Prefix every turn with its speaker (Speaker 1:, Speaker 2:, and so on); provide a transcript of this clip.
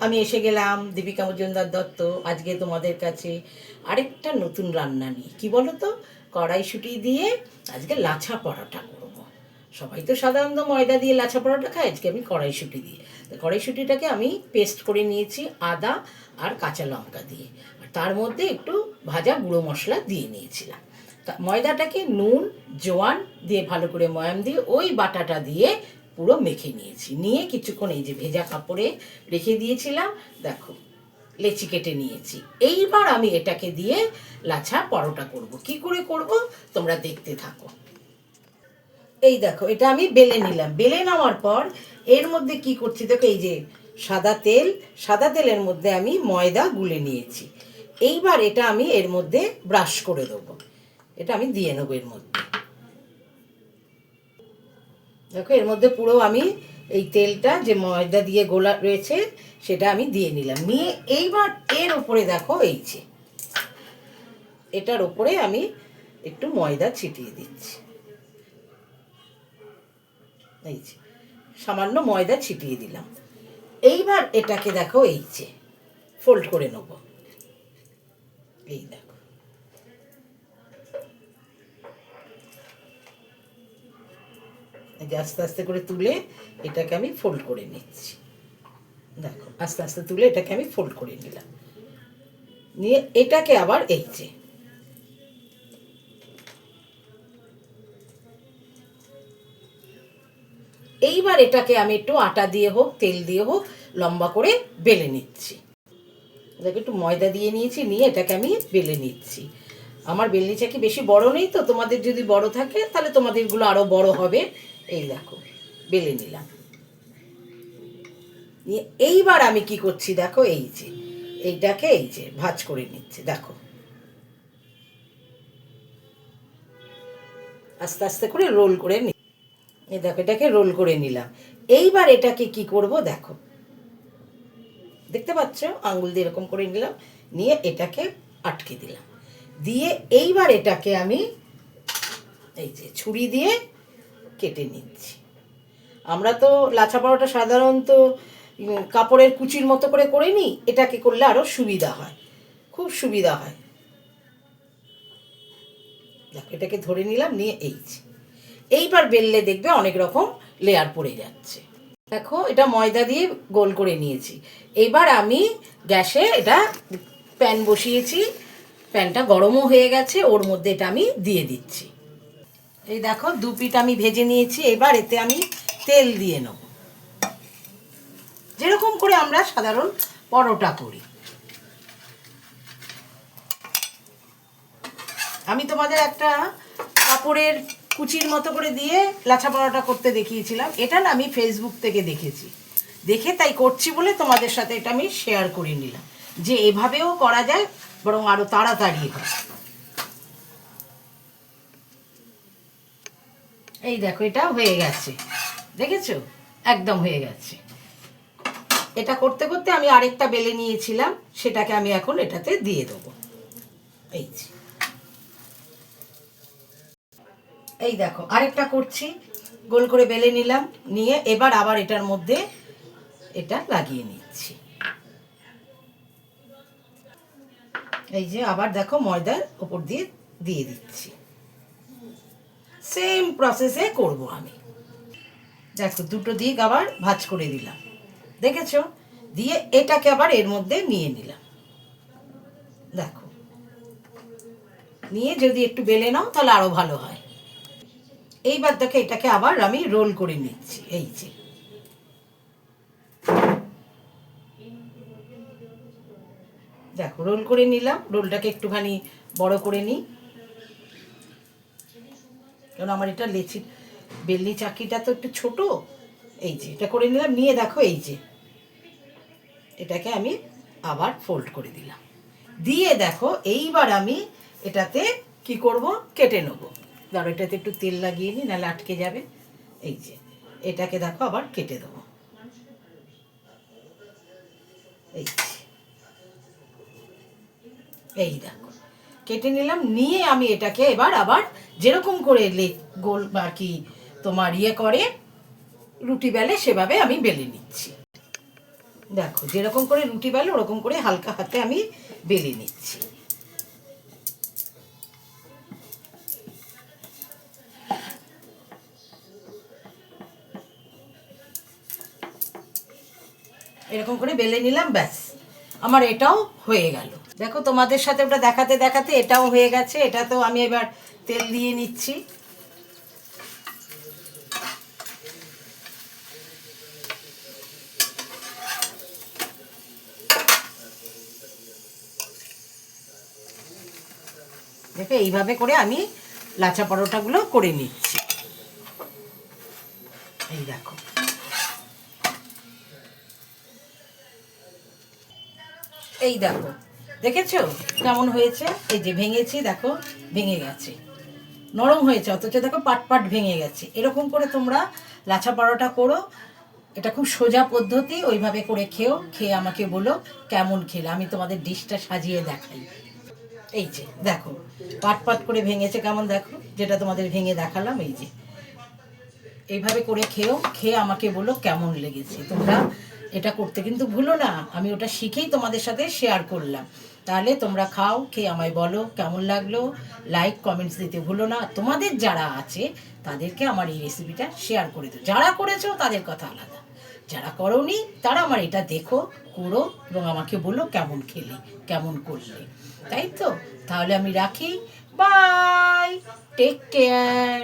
Speaker 1: আমি এসে গেলাম দীপিকা মজুমদার দত্ত। আজকে তোমাদের কাছে আরেকটা নতুন রান্না নিয়ে, কি বলো তো, কড়াইশুঁটি দিয়ে আজকে লাচ্ছা পরোটা করব। সবাই তো সাধারণত ময়দা দিয়ে লাচ্ছা পরোটা খায়, আজকে আমি কড়াইশুঁটি দিয়ে। তো কড়াইশুঁটিটাকে আমি পেস্ট করে নিয়েছি আদা আর কাঁচা লঙ্কা দিয়ে, আর তার মধ্যে একটু ভাজা গুঁড়ো মশলা দিয়ে নিয়েছিলাম। ময়দাটাকে নুন জোয়ান দিয়ে ভালো করে ময়াম দিয়ে ওই বাটাটা দিয়ে পুরো মেখে নিয়েছি। নিয়ে কিছুক্ষণ এই যে ভেজা কাপড়ে রেখে দিয়েছিলাম, দেখো লেচি কেটে নিয়েছি। এইবার আমি এটাকে দিয়ে লাচ্ছা পরোটা করব। কি করে করব তোমরা দেখতে থাকো। এই দেখো এটা আমি বেলে নিলাম। বেলে নেওয়ার পর এর মধ্যে কি করছি দেখো, এই যে সাদা তেলের মধ্যে আমি ময়দা গুলে নিয়েছি। এইবার এটা আমি এর মধ্যে ব্রাশ করে দেবো। এটা আমি দিয়ে নেবো এর মধ্যে। দেখো এর মধ্যে পুরো আমি এই তেলটা যে ময়দা দিয়ে গোলা রয়েছে সেটা আমি দিয়ে নিলাম। নিয়ে এইবার এর উপরে দেখো এই যে এটার উপরে আমি একটু ময়দা ছিটিয়ে দিচ্ছি। এই যে সামান্য ময়দা ছিটিয়ে দিলাম। এইবার এটাকে দেখো এই যে ফোল্ড করে নেব। এই দেখো আস্তে আস্তে করে তুলে এটাকে আমি ফোল্ড করে নিচ্ছি। দেখো আস্তে আস্তে তুলে এটাকে আমি ফোল্ড করে নিলাম। নিয়ে এটাকে আবার এই যে এইবার এটাকে আমি একটু আটা দিয়ে হোক তেল দিয়ে হোক লম্বা করে বেলে নিচ্ছি। দেখো একটু ময়দা দিয়ে নিয়েছি, নিয়ে এটাকে আমি বেলে নিচ্ছি। আমার বেলনি চাকি বেশি বড় নেই, তো তোমাদের যদি বড় থাকে তাহলে তোমাদেরগুলো আরও বড় হবে। এই দেখো বেলে নিলাম। নিয়ে এইবার আমি কি করছি দেখো, এই যে এইটাকে এই যে ভাঁজ করে নিচ্ছে। দেখো আস্তে আস্তে করে রোল করে নি। এই দেখো এটাকে রোল করে নিলাম। এইবার এটাকে কি করব দেখো, দেখতে পাচ্ছ আঙ্গুল দিয়ে এরকম করে নিলাম। নিয়ে এটাকে আটকে দিলাম। দিয়ে এইবার এটাকে আমি এই যে ছুরি দিয়ে কেটে নিচ্ছি। আমরা তো লাচ্ছা পরোটা সাধারণত কাপড়ের কুচির মতো করে নিই, এটাকে করলে আরও সুবিধা হয়, খুব সুবিধা হয়। দেখো এটাকে ধরে নিলাম। নিয়ে এইবার বেললে দেখবে অনেক রকম লেয়ার পড়ে যাচ্ছে। দেখো এটা ময়দা দিয়ে গোল করে নিয়েছি। এবার আমি গ্যাসে এটা প্যান বসিয়েছি, প্যানটা গরমও হয়ে গেছে, ওর মধ্যে এটা আমি দিয়ে দিচ্ছি। এই দেখো দু পিঠ আমি ভেজে নিয়েছি। এবার এতে আমি তেল দিয়ে নেব, যেরকম করে আমরা সাধারণ পরোটা করি। আমি তোমাদের একটা কাপড়ের কুচির মতো করে দিয়ে লাচ্ছা পরোটা করতে দেখিয়েছিলাম। এটা না আমি ফেসবুক থেকে দেখেছি, দেখে তাই করছি বলে তোমাদের সাথে এটা আমি শেয়ার করে নিলাম, যে এভাবেও করা যায়, বরং আরও তাড়াতাড়ি হয়। এই দেখো এটা হয়ে গেছে, দেখেছো একদম হয়ে গেছে। এটা করতে করতে আমি আরেকটা বেলে নিয়েছিলাম, সেটাকে আমি এখন এটাতে দিয়ে দেবো। এই যে এই দেখো আরেকটা করছি, গোল করে বেলে নিলাম। নিয়ে এবার আবার এটার মধ্যে এটা লাগিয়ে নিচ্ছি। এই যে আবার দেখো ময়দার উপর দিয়ে দিয়ে দিচ্ছি। সেম প্রসেসে করব আমি। দেখো দুটো দিক আবার ভাঁজ করে দিলাম, দেখেছো? দিয়ে এটাকে আবার এর মধ্যে নিয়ে নিলাম। দেখো নিয়ে যদি একটু বেলে নাও তাহলে আরো ভালো হয়। এইবার দেখো এটাকে আবার আমি রোল করে নিচ্ছি। এই যে দেখো রোল করে নিলাম। রোলটাকে একটুখানি বড় করে নিই, কারণ আমার এটা বেলনি চাকিটা তো একটু ছোট। এই যে এটা করে নিলাম। নিয়ে দেখো এই যে এটাকে আমি আবার ফোল্ড করে দিলাম। দিয়ে দেখো এইবার আমি এটাতে কি করব, কেটে নেবো। ধরো এটাতে একটু তেল লাগিয়ে নিই, নাহলে আটকে যাবে। এই যে এটাকে দেখো আবার কেটে দেবো। এই দেখো কেটে নিলাম। নিয়ে আমি এটাকে এবার আবার যেরকম করে গোল বা কি তোমার করে রুটি বেলে সেভাবে আমি বেলে নিচ্ছি। দেখো যেরকম করে রুটি বেলে ওরকম করে হালকা হাতে আমি বেলে নিচ্ছি। এরকম করে বেলে নিলাম, ব্যাস আমার এটাও হয়ে গেল। দেখো তোমাদের সাথে ওটা দেখাতে দেখাতে এটাও হয়ে গেছে। এটা তো আমি এবার তেল দিয়ে নিচ্ছি। দেখো এইভাবে করে আমি লাচা পরোটাগুলো করে নিচ্ছি। এই দেখো এই দেখো দেখেছো কেমন হয়েছে? এই যে ভেঙেছি, দেখো ভেঙে গেছে, নরম হয়েছে, অথচ দেখো পাট পাট ভেঙে গেছে। এরকম করে তোমরা লাচা পরোটা করো। এটা খুব সোজা পদ্ধতি। ওইভাবে করে খেও, খেয়ে আমাকে বলো কেমন খেলে। আমি তোমাদের ডিশটা সাজিয়ে দেখাই। এই যে দেখো পাট পাট করে ভেঙেছে কেমন, দেখো যেটা তোমাদের ভেঙে দেখালাম। এই যে এইভাবে করে খেও, খেয়ে আমাকে বলো কেমন লেগেছে। তোমরা এটা করতে কিন্তু ভুলো না, আমি ওটা শিখেই তোমাদের সাথে শেয়ার করলাম। তাহলে তোমরা খাও, খেয়ে আমায় বলো কেমন লাগলো। লাইক কমেন্টস দিতে ভুলো না। তোমাদের যারা আছে তাদেরকে আমার এই রেসিপিটা শেয়ার করে দিও। যারা করেছো তাদের কথা আলাদা, যারা করোনি তারা আমার এটা দেখো, করো এবং আমাকে বলো কেমন খেলে, কেমন করলে। তাই তো, তাহলে আমি রাখি। Bye, take care.